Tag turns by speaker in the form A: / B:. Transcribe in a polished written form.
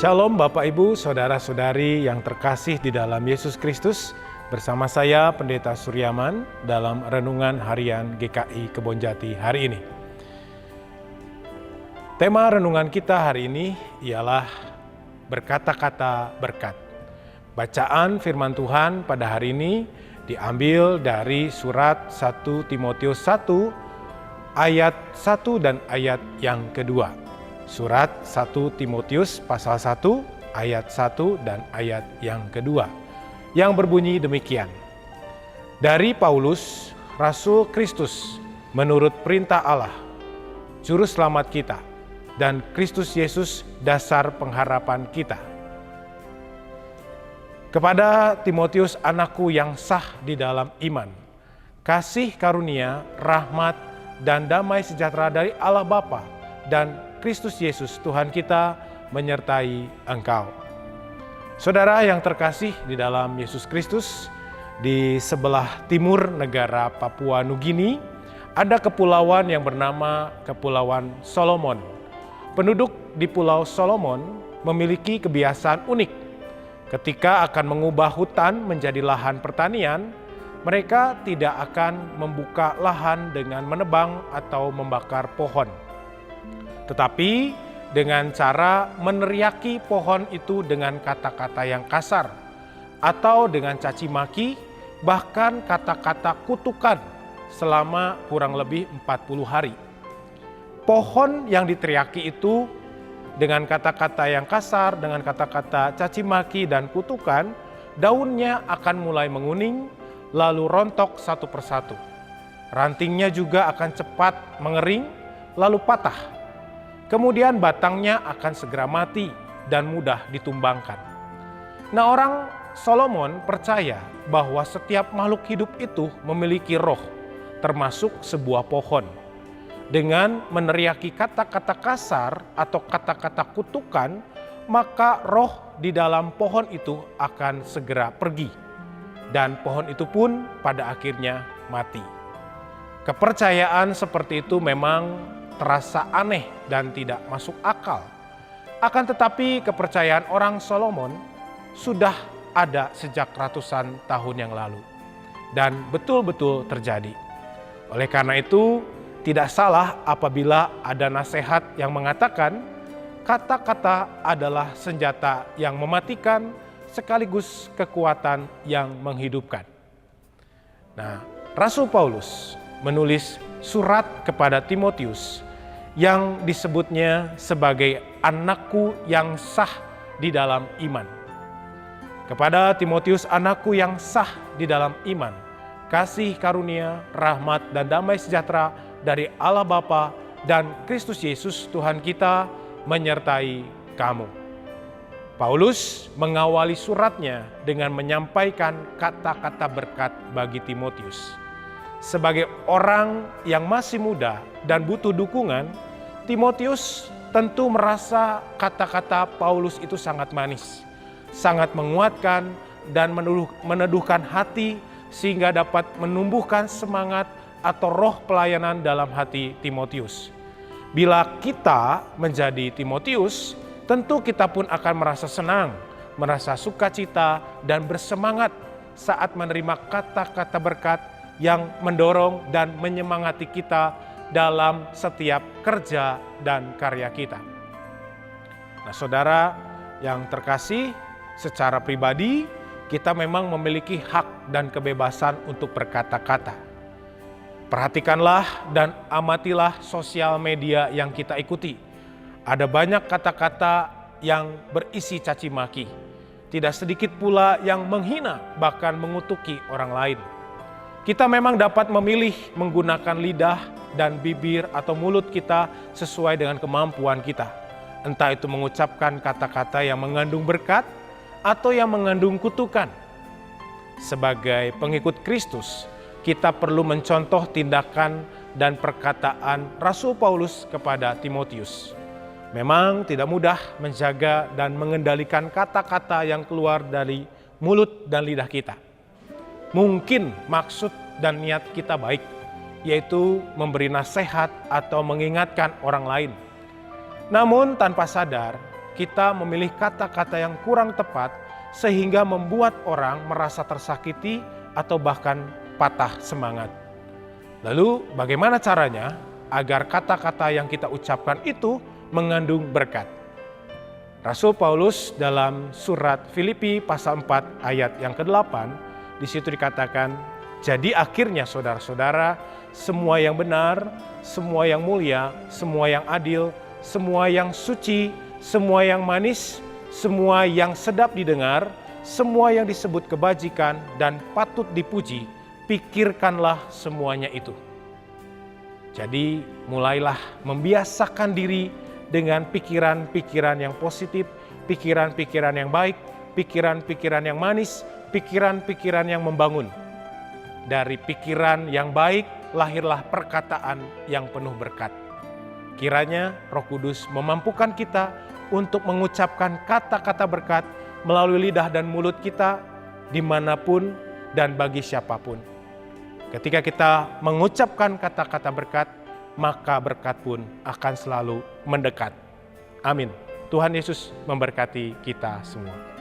A: Shalom Bapak Ibu, Saudara-saudari yang terkasih di dalam Yesus Kristus. Bersama saya Pendeta Suryaman dalam Renungan Harian GKI Kebonjati hari ini. Tema renungan kita hari ini ialah berkata-kata berkat. Bacaan firman Tuhan pada hari ini diambil dari surat 1 Timotius 1 ayat 1 dan ayat yang kedua. Surat 1 Timotius pasal 1 ayat 1 dan ayat yang kedua yang berbunyi demikian. Dari Paulus, Rasul Kristus menurut perintah Allah, Juru Selamat kita, dan Kristus Yesus dasar pengharapan kita. Kepada Timotius anakku yang sah di dalam iman, kasih karunia, rahmat, dan damai sejahtera dari Allah Bapa dan Kristus Yesus Tuhan kita menyertai engkau. Saudara yang terkasih di dalam Yesus Kristus, di sebelah timur negara Papua Nugini ada kepulauan yang bernama Kepulauan Solomon. Penduduk di Pulau Solomon memiliki kebiasaan unik. Ketika akan mengubah hutan menjadi lahan pertanian, mereka tidak akan membuka lahan dengan menebang atau membakar pohon, tetapi dengan cara meneriaki pohon itu dengan kata-kata yang kasar, atau dengan caci maki, bahkan kata-kata kutukan selama kurang lebih 40 hari. Pohon yang diteriaki itu dengan kata-kata yang kasar, dengan kata-kata caci maki dan kutukan, daunnya akan mulai menguning, lalu rontok satu persatu. Rantingnya juga akan cepat mengering, lalu patah. Kemudian batangnya akan segera mati dan mudah ditumbangkan. Nah, orang Solomon percaya bahwa setiap makhluk hidup itu memiliki roh, termasuk sebuah pohon. Dengan meneriaki kata-kata kasar atau kata-kata kutukan, maka roh di dalam pohon itu akan segera pergi. Dan pohon itu pun pada akhirnya mati. Kepercayaan seperti itu memang terasa aneh dan tidak masuk akal. Akan tetapi kepercayaan orang Solomon sudah ada sejak ratusan tahun yang lalu dan betul-betul terjadi. Oleh karena itu, tidak salah apabila ada nasihat yang mengatakan kata-kata adalah senjata yang mematikan sekaligus kekuatan yang menghidupkan. Nah, Rasul Paulus menulis surat kepada Timotius yang disebutnya sebagai anakku yang sah di dalam iman. Kepada Timotius anakku yang sah di dalam iman, kasih karunia, rahmat, dan damai sejahtera dari Allah Bapa dan Kristus Yesus Tuhan kita menyertai kamu. Paulus mengawali suratnya dengan menyampaikan kata-kata berkat bagi Timotius. Sebagai orang yang masih muda dan butuh dukungan, Timotius tentu merasa kata-kata Paulus itu sangat manis, sangat menguatkan dan meneduhkan hati sehingga dapat menumbuhkan semangat atau roh pelayanan dalam hati Timotius. Bila kita menjadi Timotius, tentu kita pun akan merasa senang, merasa sukacita dan bersemangat saat menerima kata-kata berkat yang mendorong dan menyemangati kita dalam setiap kerja dan karya kita. Nah, saudara yang terkasih, secara pribadi kita memang memiliki hak dan kebebasan untuk berkata-kata. Perhatikanlah dan amatilah sosial media yang kita ikuti. Ada banyak kata-kata yang berisi caci maki. Tidak sedikit pula yang menghina bahkan mengutuki orang lain. Kita memang dapat memilih menggunakan lidah dan bibir atau mulut kita sesuai dengan kemampuan kita. Entah itu mengucapkan kata-kata yang mengandung berkat atau yang mengandung kutukan. Sebagai pengikut Kristus, kita perlu mencontoh tindakan dan perkataan Rasul Paulus kepada Timotius. Memang tidak mudah menjaga dan mengendalikan kata-kata yang keluar dari mulut dan lidah kita. Mungkin maksud dan niat kita baik, yaitu memberi nasihat atau mengingatkan orang lain. Namun tanpa sadar, kita memilih kata-kata yang kurang tepat sehingga membuat orang merasa tersakiti atau bahkan patah semangat. Lalu bagaimana caranya agar kata-kata yang kita ucapkan itu mengandung berkat? Rasul Paulus dalam surat Filipi pasal 4 ayat yang ke-8, di situ dikatakan, jadi akhirnya saudara-saudara, semua yang benar, semua yang mulia, semua yang adil, semua yang suci, semua yang manis, semua yang sedap didengar, semua yang disebut kebajikan dan patut dipuji, pikirkanlah semuanya itu. Jadi mulailah membiasakan diri dengan pikiran-pikiran yang positif, pikiran-pikiran yang baik, pikiran-pikiran yang manis, pikiran-pikiran yang membangun. Dari pikiran yang baik lahirlah perkataan yang penuh berkat. Kiranya Roh Kudus memampukan kita untuk mengucapkan kata-kata berkat melalui lidah dan mulut kita dimanapun dan bagi siapapun. Ketika kita mengucapkan kata-kata berkat, maka berkat pun akan selalu mendekat. Amin. Tuhan Yesus memberkati kita semua.